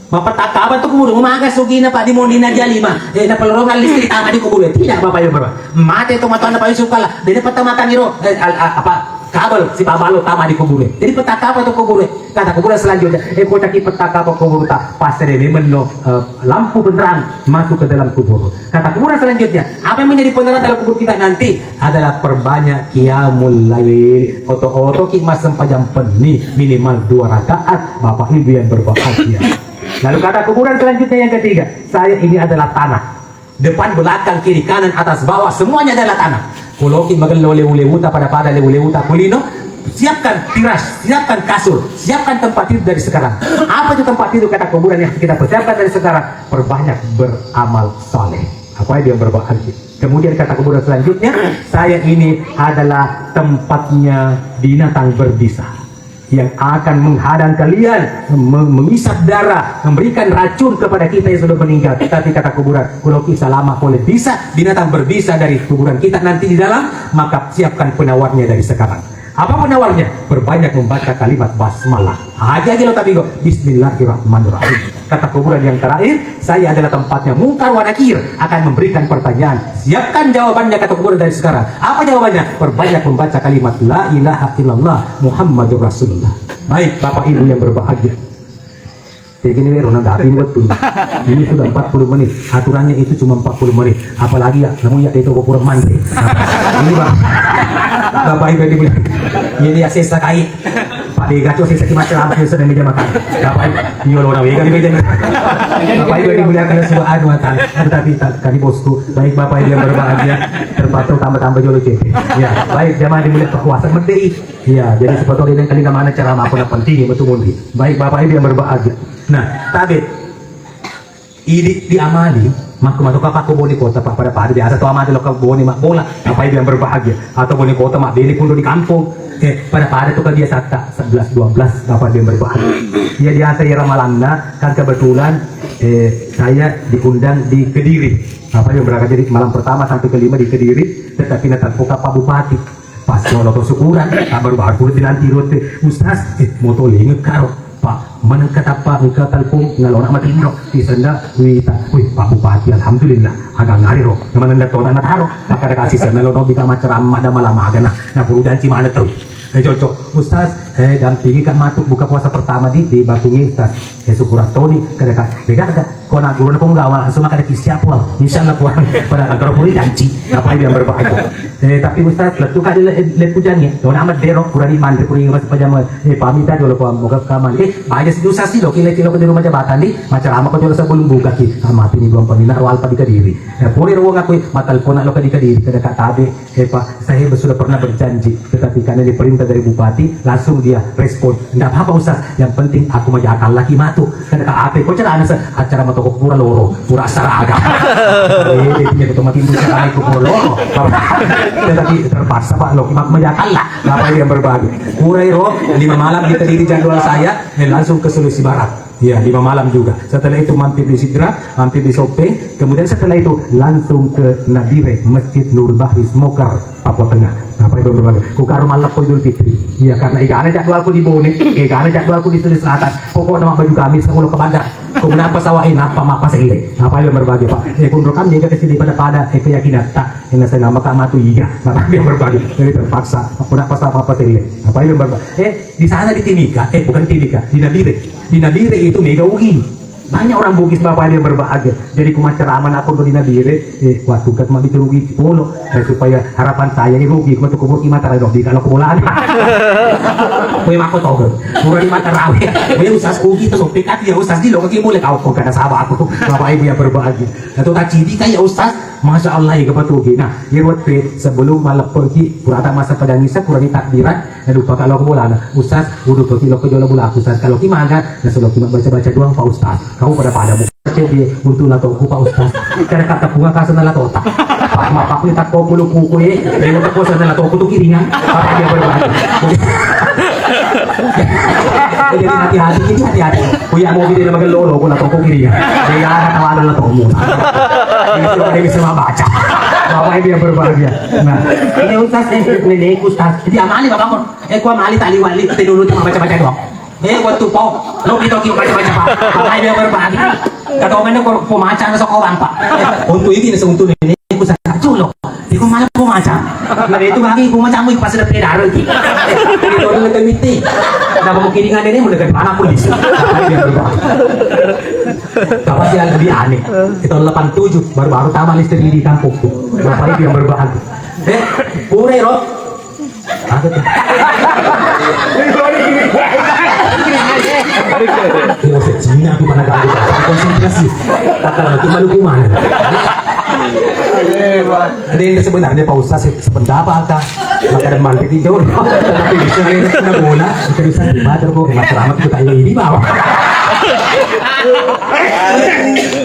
mapatakaban tuh kubur, umaga sugina pa di mondina jalima. Na pelorongan listrik tama di kubur. Tidak Bapak Ibu berbahagia. Mate itu matuan na payo sukala. Dene patamakan iro apa kabel si pabalo tama di kuburan. Jadi petaka apa tuh kuburan? Kata kuburan selanjutnya, kota ki petaka apa kubur tak pas memang lampu penerang masuk ke dalam kubur. Kata kuburan selanjutnya, apa yang menjadi penerang dalam kubur kita nanti adalah perbanyak qiyamul lail. Oto-oto ki mas sempajam peni minimal 2 rakaat, Bapak Ibu yang berbahagia. Lalu kata kuburan selanjutnya yang ketiga, saya ini adalah tanah. Depan, belakang, kiri, kanan, atas, bawah, semuanya adalah tanah. Kuloki magalo lewu-lewuta pada lewu-lewuta kulino. Siapkan tiras, siapkan kasur, siapkan tempat tidur dari sekarang. Apa itu tempat tidur kata kuburan yang kita persiapkan dari sekarang? Perbanyak beramal soleh. Apa yang dia berbahagia. Kemudian kata kuburan selanjutnya, saya ini adalah tempatnya binatang berbisa yang akan menghadang kalian, mengisap darah, memberikan racun kepada kita yang sudah meninggal. Tapi kata kuburan, kalau kisah lama oleh bisa binatang berbisa dari kuburan kita nanti di dalam, maka siapkan penawarnya dari sekarang. Apa penawarnya? Berbanyak membaca kalimat basmalah. Aja lo tapi kok Bismillahirrahmanirrahim. Kata kuburan yang terakhir, saya adalah tempatnya mungkar wa nakir, akan memberikan pertanyaan. Siapkan jawabannya kata kuburan dari sekarang. Apa jawabannya? Berbanyak membaca kalimat la ilaha illallah Muhammadur Rasulullah. Baik Bapak Ibu yang berbahagia. Begini Rona ini betul. Ini sudah 40 menit. Aturannya itu cuma 40 menit. Apalagi ya, namun ya itu kurang mantri. Ini Bapak Ibu dibilang. Ini ya sesa kai. Pak Degaco sesa macam apa yang sedang meja makan. Bapak Ibu, nyolo na wega di meja. Bapak Ibu dibilang kalau sudah adu atan. Tetapi kali bosku, baik Bapak Ibu yang berbahagia, terpantau tambah-tambah jolo CP. Ya, baik jamaah dimulai perkuasa mendei. Ya, jadi sebetulnya ini kali mana cara aku nak penting betul mundi. Baik Bapak Ibu yang berbahagia. Nah, tapi ini diamali, mak apa boni kota pak pada biasa tuh amati lokal boni mak bola, apa itu yang berbahagia, atau boni kota mak bini pun di kampung, pada tuh kan dia sakta 11-12 apa dia yang berbahagia. Dia biasa ya Ramalanda, kan kebetulan saya diundang di Kediri, apa yang berangkat jadi malam pertama sampai kelima di Kediri, tetapi nanti buka Pak Bupati. Pas kalau syukuran, baru kulit dinanti rote, Ustaz, moto linget karo. Pak, mana kata Pak, engkau telepon ngalor amat ini roh, di senda, Pak Bupati, alhamdulillah, agak ngari roh, yang mana tona nak haro, tak ada kasih senda lono bika macam ada malam agak nah perlu janji mana tuh, cocok, Ustaz, dampingi kan matuk buka puasa pertama di Bakungi Ustaz, syukuran Tony, kadang beda kau nak guru pun gak awal, semua kadang siap wal, insyaallah puan, pada kantor pun janji, apa yang berbahagia, tapi Ustaz, letu kali pujannya, tona amat derok, kurang iman, kurang ingat pajama, pamita dulu puan, moga kaman, banyak sih Ustaz sih, kilo ke di rumah jabatan di, macam apa kau jual sebelum buka ki, mati ni buang penina, wal pada Kediri, boleh ruang aku, matal pun nak lo ke Kediri, kada kat tabe, Pak, saya sudah pernah berjanji, tetapi karena diperintah dari Bupati, langsung dia respon, tidak apa-apa Ustaz, yang penting aku majakal lagi matu, kada kat apa, kau cerita acara toko pura loro, pura saraga. Dia punya otomatis itu cara ikut pura loro. Tetapi terpaksa Pak Loki mak menyatakan lah. Apa yang berbagi? Pura iro 5 malam kita diri jadwal saya dan langsung ke Sulawesi Barat. Ya 5 malam juga. Setelah itu mampir di Sidra, mampir di Sopeng. Kemudian setelah itu langsung ke Nabire, Masjid Nur Bahri Smokar, Papua Tengah. Apa itu berbagi? Kukar malam ko Idul Fitri. Ya karena ikana jadwalku di Bone, ikana jadwalku di Sulawesi Selatan. Pokoknya mak baju kami sekolah ke bandar. Kemudian apa sawain apa sehingga apa yang berbagi Pak pun rekam jaga kesini pada keyakinan tak yang saya nama kamatu iya apa yang berbagi jadi terpaksa apa sehingga apa yang berbagi di sana di Timika bukan Timika di Nabire itu mega ugi banyak orang Bugis Bapak yang berbahagia jadi kumaceraman aku di Nabire waktu kat mak itu rugi polo supaya harapan saya ini rugi kumat kubur mata dong di kalau kebolaan kue mako toge murah di mata rawe kue usas rugi terus pekat ya usas di lo kaki boleh kau karena sahabat aku Bapak Ibu yang berbahagia atau tak cidi kayak usas Masya Allah ya kepatuhi nah irwat sebelum malam pergi kurata masa pedangisa kurang takbiran lupa kalau kebolaan usas udah pergi lo ke jola bola usas kalau gimana nah selalu cuma baca doang Pak Ustaz kamu pada jadi untuk lato ku Pak Ustaz karena kata bunga kasih nala tota Pak aku tak kau bulu kuku dari untuk kuasa nala toku tuh kiringan apa dia berbagi jadi hati-hati punya mobil dia makan lolo aku lato kiringan dia tawanan lato mu ini bisa baca Bapak Ibu yang berbahagia nah ini Ustaz ini Ustaz jadi amali Bapak aku amali tali wali kita dulu cuma baca-baca doang waktu po, lo kita baca-baca Pak. Bapak Ibu yang berbagi. Kata orang ini pemacan sok orang Pak. Untuk ini untuk ini aku saja culo. Di ko malam po macam. Na itu lagi po macam mo pas na pedaro ki. Ito na nagkamiti. Na mo kiningan ini mo nagkana pulis. Kapag dia lebih aneh. Itu 87 baru-baru tamat listrik di kampung tuh. Bapak ibu yang berbahan. Pure ro. Ada tuh. Kira Cina aku pernah gak konsentrasi. Kata lagi Maluku mana? Ada yang sebenarnya Pak Ustaz sependapat kah? Maka ada mantik di jauh. Tapi bisa kena bola, kita bisa dibaca kok. Selamat kita ini bawah.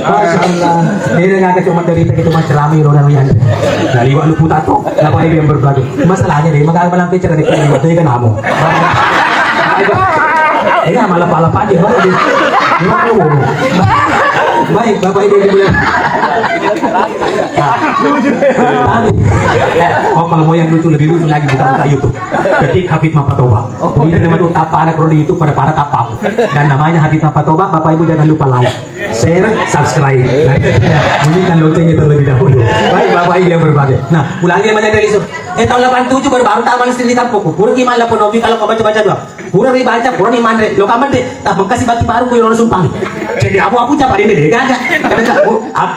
Masya Allah. Ini nggak cuma derita kita macam ramai orang yang dari waktu putar tuh. Apa yang berbagi? Masalahnya deh, maka malam pecah dari waktu itu kan kamu. Ini malah palapa aja, baik, bapak ibu bilang. Oh, kalau mau yang lucu lebih lucu lagi buka YouTube. Ketik Habib Mapatoba. Kemudian nama itu tapa anak rodi itu pada tapam. Dan namanya Habib Mapatoba. Bapak ibu jangan lupa like, share, subscribe. Bunyikan loncengnya terlebih dahulu. Baik, bapak ibu yang berbagi. Nah, ulangi namanya dari Yusuf. Tahun 87 baru taman istri di kampungku. Pura gimana pun hobi kalau kau baca dua. Pura dibaca, pura ni mandre. Lo kaman deh, tak mengkasih baki baru kau yang sumpah. Jadi aku capa ini deh, gak?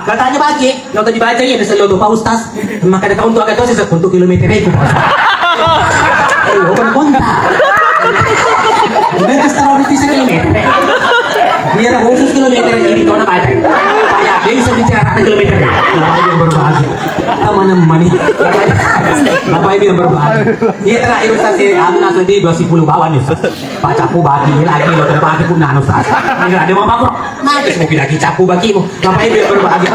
Katanya bagi, nonton dibaca ya ada seluruh Pak Ustaz. Maka ada untuk agak dosis untuk kilometer itu. Bukan kontak. Udah setelah itu kilometer. Biar khusus kilometer ini kau nak baca. Kayak dia bisa bicara kilometer. Bapak yang berbahasa. Mana mani? Bapak ibu yang berbahasa. Iya terakhir Ustaz aku nak sedih 20 bawah nih. Pak capu bagi lagi lo terbagi pun nano Ustaz. Enggak ada mau apa? Nanti mau lagi capu bagimu. Bapak ibu yang berbahasa.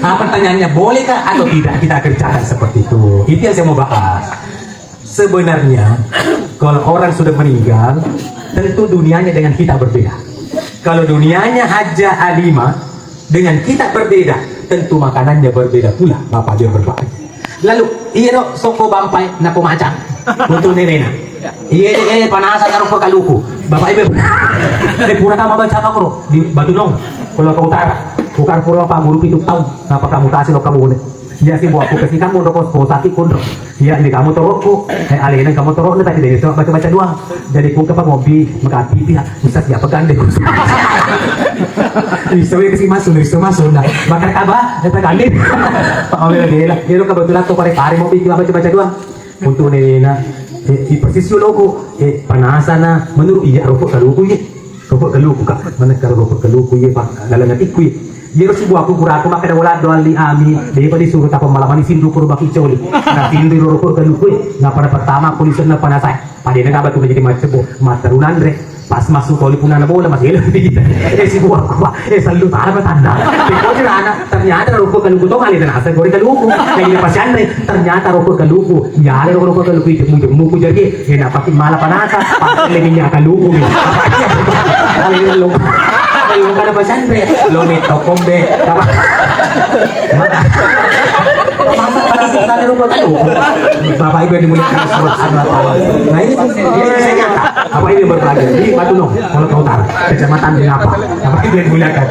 Pertanyaannya bolehkah atau tidak kita kerjakan seperti itu? Itu yang saya mau bahas. Sebenarnya kalau orang sudah meninggal, tentu dunianya dengan kita berbeda. Kalau dunianya Haja Halimah dengan kita berbeda, tentu makanannya berbeda pula. Bapak dia berbeda. Lalu iro soko bampai na pumacang untuk nenena. Iya panasan naruh kaluku. Bapak ibu, pura kamu baca apa bro di Batu Nong, Pulau Utara. Bukan pura Pak Guru itu tahu apa kamu kasih lo kamu nih. Dia sih buat aku kasih kamu udah kos sakit pun. Ya ini kamu torokku, alihnya kamu torok nih tadi dari itu baca doang. Jadi pun kepak ngopi mengkapi pihak Ustaz ya pegang deh. Bisa kasih masuk nah. Bakar kaba datang kali. Pak Awil dia lah. Dia kebetulan tuh pare mau pikir baca doang. Untuk nena persis logo panasan na menurut iya rokok kaluku ya. Rokok kaluku kak. Mana kalau rokok kaluku ya Pak dalam hatiku ya. Dia sebuah aku kurang aku makan wala doang li ami daripada disuruh tak pemalaman di sindu kurang baki coli nah sindu rokok kaluku nggak pada pertama polisi na panasai pada nggak batu jadi macam matarunan re pas masuk koli pun anak bola masih lebih si buah aku selalu tahu tanda di anak ternyata rokok kaluku tuh kali dan asal goreng kaluku kayak pasien re ternyata rokok kaluku ya ada rokok kaluku itu muku jadi enak pakai malah panasa pas lebihnya kaluku kali lu yung kada pa siyempre lumito kombe Bapak ibu yang dimuliakan nah ini saya nyata apa ini berbagi di Batu Nong kalau kau tahu kecamatan di apa Bapak ibu yang dimuliakan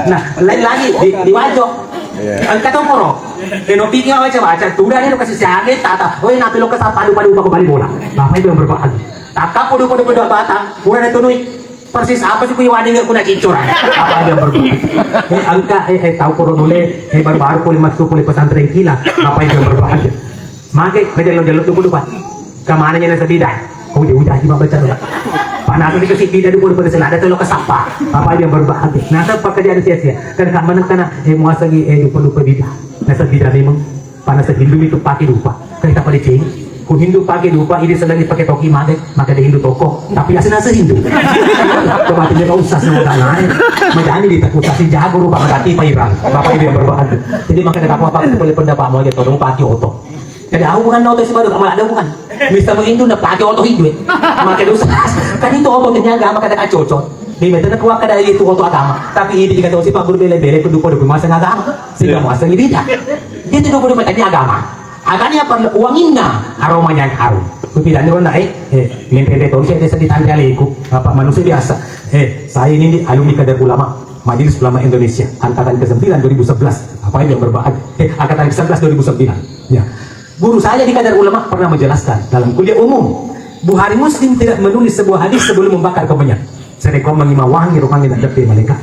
nah lain lagi di Wajo ang katong poro pinopiki ako baca tuda nilo kasi siya tata oy napilo ka sa padu-padu pa ko bali bola Bapak ibu yang berbagi takap padu-padu batang muna na tunoy persis apa sih kuya wani nggak kuna kincur apa dia berbagi angka tahu koronole baru-baru pulih masuk pulih pesantren kila apa yang berbagi makai kejalan-jalan tuh lupa kemana nya nasa bidah kau udah di baca dulu panas itu si bidah dulu pada selada tuh lo kesapa apa yang berbagi nasa pekerjaan sia-sia kan mana kana muasagi lupa bidah nasa bidah memang panas Hindu itu pakai lupa kita pada cing ku Hindu pakai lupa ini sedang dipakai toki maka di Hindu toko tapi asal nasa Hindu coba tidak usah semua tanah majani di takut si jago rupa mengganti pairang bapak ibu yang berbahaya jadi maka tidak apa-apa aku boleh pendapat mau aja tolong pakai oto jadi aku bukan oto sebaru kamu ada bukan bisa mengindu nak pakai oto hidup maka dosa kan itu oto ternyata maka tidak cocok di meter kuat kada itu oto agama tapi ini jika tahu si pak guru bele-bele kudu masa agama sehingga masa ini tidak dia tidak kudu metanya agama agaknya perlu uangnya aromanya yang harum. Tidak nih ronda mimpi itu saya desa di tanggal aku bapak manusia biasa saya ini alumni kadar ulama Majelis Ulama Indonesia angkatan ke-9 2011. Apa yang berbahagia? Angkatan ke-11 2009. Ya. Guru saya di Kadar Ulama pernah menjelaskan dalam kuliah umum, Bukhari Muslim tidak menulis sebuah hadis sebelum membakar kemenyan. Serekam mengimawangi rukangi dan depi mereka.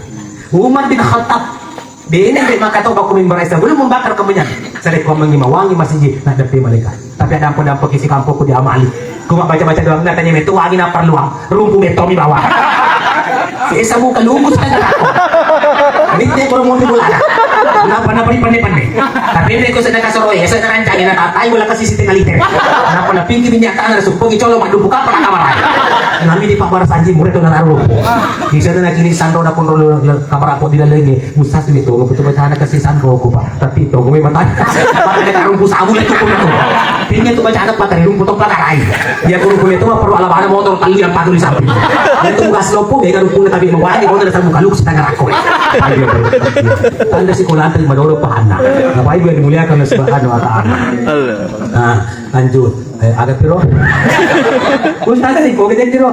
Umar bin Khattab dia ini maka tahu baku mimbar Islam belum membakar kemenyan. Serekam mengimawangi masjid nak depi mereka. Tapi ada dampo isi kampungku diamali. Kuma baca-baca doang natanya metu angin apa luang rumpu meto mi bawah. Si Esa bukan lumus kan aku. Ini ko mo bulan. Kenapa na pandai-pandai. Tapi ini ko sa nakasoroy, sa narancangin na tatay wala kasi si tingaliter. Kenapa na pinggir niya ka na supong icolo madubuka para kamar. Nami di pabara sanji mure to nararo. Isa na nakini sandro na pun kamar ako dilalenge. Musas nito ko betul betul kasi sandro ko pa. Tapi to may mata. Para na rumpu sabu na to ko. Tingnya to baca anak patari rumpu to plakarai. Ya ko rumpu itu perlu alabana motor kali yang patuh di samping. Itu gas lopo be rumpu na tabi mawani ko na sa muka luk sa tangarako. Tanda si kulanta di madoro pahana. Ngapain gue dimuliakan oleh Subhanahu wa ta'ala. Nah, lanjut. Agak piro. Ustaz sih, kok kita piro?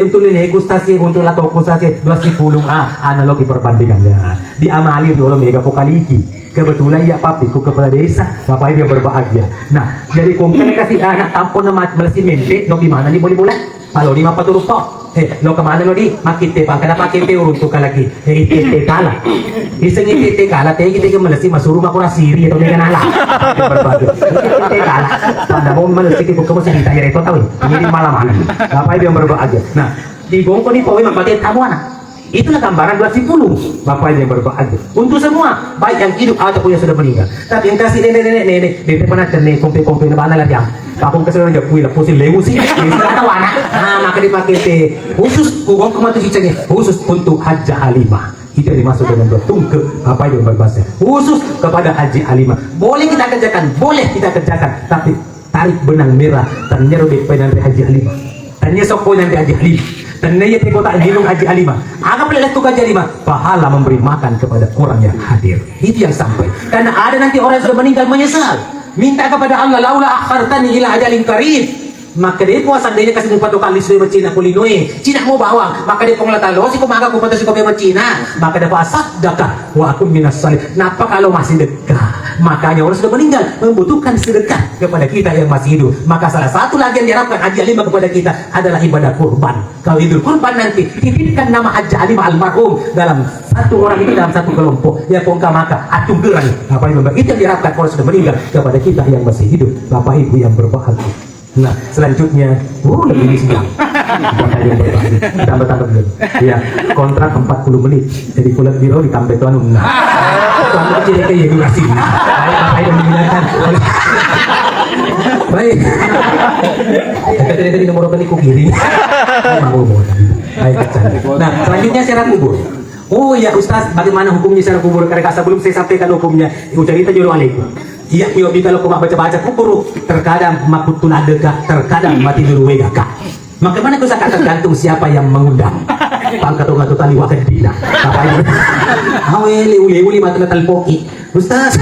Untuk ini gustasi untuk lato gustasi 20 analogi perbandingannya. Diamali dulu mega pokaliki. Kebetulan ya papi ku kepala desa, ngapain dia berbahagia. Nah, jadi kongkong kasih anak tampon nama melasi mente, no gimana nih boleh-boleh? Kalau di mapa turun tok, lo kemana lo di? Makite pang kenapa kita urut tuh lagi? Itete kala, iseng itete kala, tegi tegi melasi masuk rumah kurang siri atau dengan ala. Berbahagia. Itete kala, pada mau melasi kita kamu sih ditanya itu tahu? Ini malam-malam, ngapain dia berbahagia? Nah, di gongko di poin mampatin kamu anak. Itulah gambaran 20 Bapak yang berbahagia untuk semua, baik yang hidup ataupun yang sudah meninggal. Tapi yang kasih nenek di depan ada nenek kompe-kompe na banal yang pakung keseluruhan dia kuih lepusin lewu sih kata wana. Nah maka dipakai teh khusus kugong kematu cicanya khusus untuk Haji Halimah. Itu dimasuk dengan dotung ke apa yang berbahasa khusus kepada Haji Halimah. Boleh kita kerjakan, tapi tarik benang merah dan nyerobek penan Haji Halimah. Dan nyesok poin Haji Halimah. Dan naya di kota Ginung Haji Halimah. Anggap lelah tugas Haji Halimah, pahala memberi makan kepada orang yang hadir. Itu yang sampai. Karena ada nanti orang yang sudah meninggal menyesal. Minta kepada Allah, laula akhartani ila ajalin qarib. Maka dia puasa dia kasih 4 kali sudah Cina kulinoi. Cina mau bawa, maka dia pengelatalo si kumaga ku patah si kopi Cina. Maka dia puasa sedekah. Wa akun minas salih. Napa kalau masih dekat? Makanya orang sudah meninggal membutuhkan sedekah kepada kita yang masih hidup. Maka salah satu lagi yang diharapkan Haji Halimah kepada kita adalah ibadah kurban. Kalau idul kurban nanti titipkan nama Haji Halimah almarhum dalam satu orang itu dalam satu kelompok. Ya pongka maka atung gerang. Apa yang itu yang diharapkan orang sudah meninggal kepada kita yang masih hidup. Bapak Ibu yang berbahagia. Nah, selanjutnya, lebih sidang. Tambah-tambah dulu. Ya, kontrak 40 menit. Jadi kulit biro ditambah tuan nah. Tuan kecil kayak durasi. Baik, yang digunakan. Baik. Tadi nomor kan ikut kiri. Baik, nah, selanjutnya syarat kubur. Oh ya Ustaz, bagaimana hukumnya syarat kubur? Karena sebelum saya sampaikan hukumnya, cerita dulu alaikum. Iya, kalau kau baca-baca kubur, terkadang makutul adeka, terkadang mati dulu wegaka. Maka mana kau sangat tergantung siapa yang mengundang. Pangkat orang tali wakan dina. Apa ini? Aweli uli mata natal poki. Ustaz,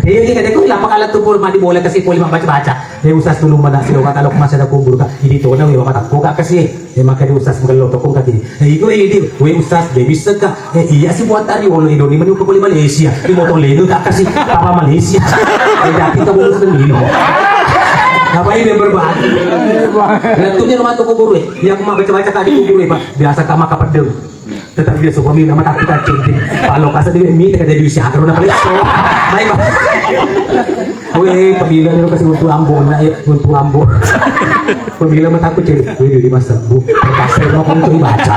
dia kita dekor lama kala kubur mandi boleh kasih poli baca-baca. Ya Ustaz dulu mana sih kalau masa ada kubur ka, ini tuh na wiwa kata kau kasih. Ya maka dia Ustaz mengelola toko kaki. Itu ini, we Ustaz dia bisa ka. Iya sih buat tadi orang Indonesia menuju ke Malaysia. Di motor leno tak kasih apa Malaysia. Jadi kita boleh sendiri. Ngapain dia berbahaya? Tentunya rumah tu kubur yang mau baca-baca tadi kubur Pak. Biasa kama kapedeng. Tetapi dia suami nama tak kita cinta. Kalau kasar dia minta kerja di usia karena paling so. Baik Pak. Weh, pemilihan itu kasih untuk ambon, untuk ambon. Pemilihan mata aku cek, weh di masa bu. Kasar mau untuk baca.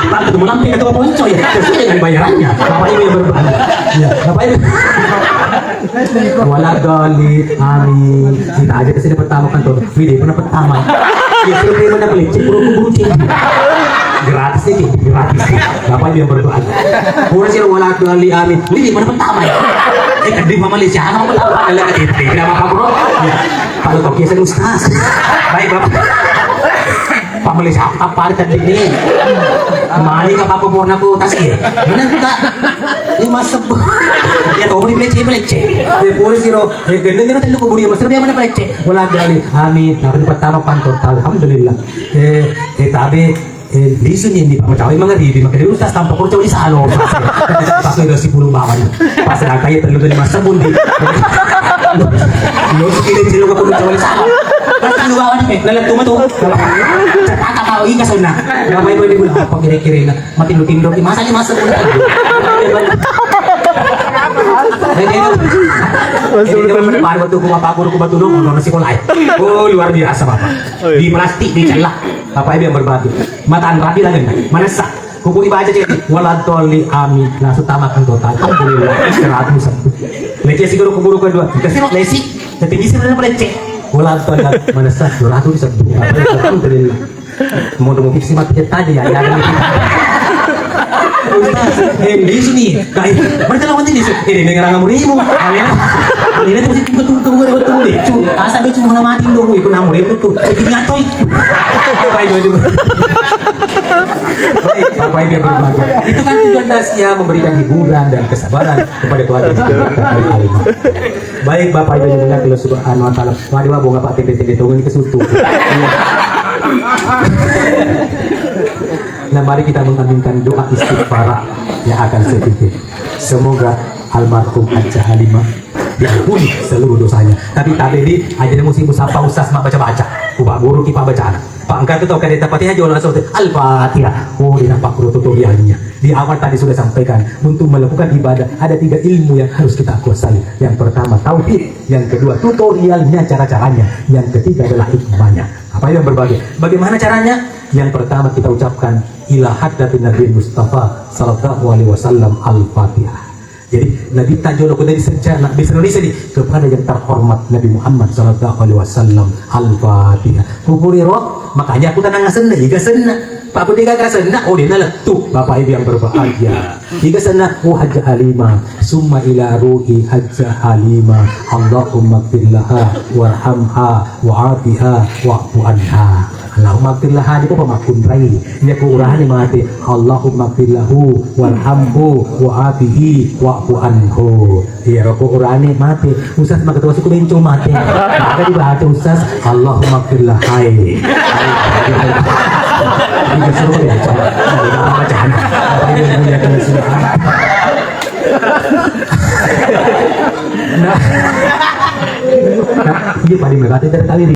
Pak ketemu nanti ketemu ponco ya. Sesuai dengan bayarannya. Ngapain dia berbahaya? Ya, ngapain? Wala gali, amin. Kita aja kesini pertama kan tuh. Video pernah pertama. Ya suruh dia mana beli cek buru cek. Gratis nih, gratis. Ngapain dia berdoa? Pura sih wala gali, amin. Video pernah pertama ya. Di Malaysia apa pertama adalah KTP. Tidak apa bro. Kalau kau biasa Ustaz. Baik bapak. Pak Malaysia apa tadi ini? Mali ka papa porna ko tasir. Mana ka? 5 sebo. Ya to beli pelece. Pura siro, ganda nira telu ko buri masir dia mana pelece. Wala gali. Amin. Tapi pertama pantau alhamdulillah. Tabe di sini hindi pa macam mga ribi makanya ustas tampak ko di salo pas nggak si pulung bawan pas na kaya terlalu dari masa bundi lo sekali silo ka pulung di salo pas lu bawan nalang tumato kata kau ika sana gamay mo ni bulan apa kira-kira na matindo-tindo masa ni masa bulan Ini naman baru tuh kumapapuro ko batulong ano si kulay. Oh, luar biasa Bapak. Di plastik di celah. Bapak Ibu yang berbagi. Mataan rapi lagi. Manasa. Kuku dibaca cek. Waladoli amin. Nah, utamakan total. Alhamdulillah. 101. Leci siguro kuburu kedua. Kasi leci. Setinggi sih benar lecek. Waladoli manasa 201. Alhamdulillah. Mau fiksi mati tadi ya. Di sini, guys, mereka lawan ini. Ini mengerang kamu ribu. Ini tuh masih tunggu betul deh. Asal dia cuma ngelamatin dong, ikut namu itu tuh. Jadi ngatoy. Bapak Ibu yang berbagi. Itu kan tujuan Dasya memberikan hiburan dan kesabaran kepada Tuhan yang diberikan kalimat. Baik Bapak Ibu yang berbagi Allah Subhanahu Wa Taala. Mari wah bunga Pak TPTP tunggu ini kesutu. Nah mari kita mengaminkan doa istighfar yang akan sedikit. Semoga almarhum Haja Halimah diampuni seluruh dosanya. Tapi tadi aja musim musapa usas mak baca-baca. Ubah guru kipa bacaan. Pak angkat itu kada tapati aja ulah soal Al-Fatihah. Oh ini nampak tutorialnya. Di awal tadi sudah sampaikan untuk melakukan ibadah ada 3 ilmu yang harus kita kuasai. Yang pertama tauhid, yang kedua tutorialnya cara-caranya, yang ketiga adalah hikmahnya. Apa yang berbagi? Bagaimana caranya? Yang pertama kita ucapkan ila hadratin Nabi Mustafa sallallahu alaihi wasallam Al-Fatihah. Jadi Nabi tajolo dari sejarah bisa Indonesia di kepada yang terhormat Nabi Muhammad sallallahu alaihi wasallam Al-Fatihah. Kupuri roh, makanya aku tenang senna, jika senna. Pak Budi gak senna, oh dia tuh Bapak Ibu yang berbahagia. Jika senna, oh Haja Halimah, summa ila ruhi Haja Halimah, Allahumma gfirlaha warhamha wa'afiha wa'fu anha. Allahumma gfirlaha itu pemakun rai. Ini aku urahan yang mati. Allahumma gfirlahu warhamhu wa'afihi wa'fu anhu. Iya, aku urahan yang mati. Ustaz maka tuh aku bencong mati. Maka dibaca Ustaz, Allahumma gfirlahai. Ini suruh ya, bacaan. Nah, ini paling berarti dari kali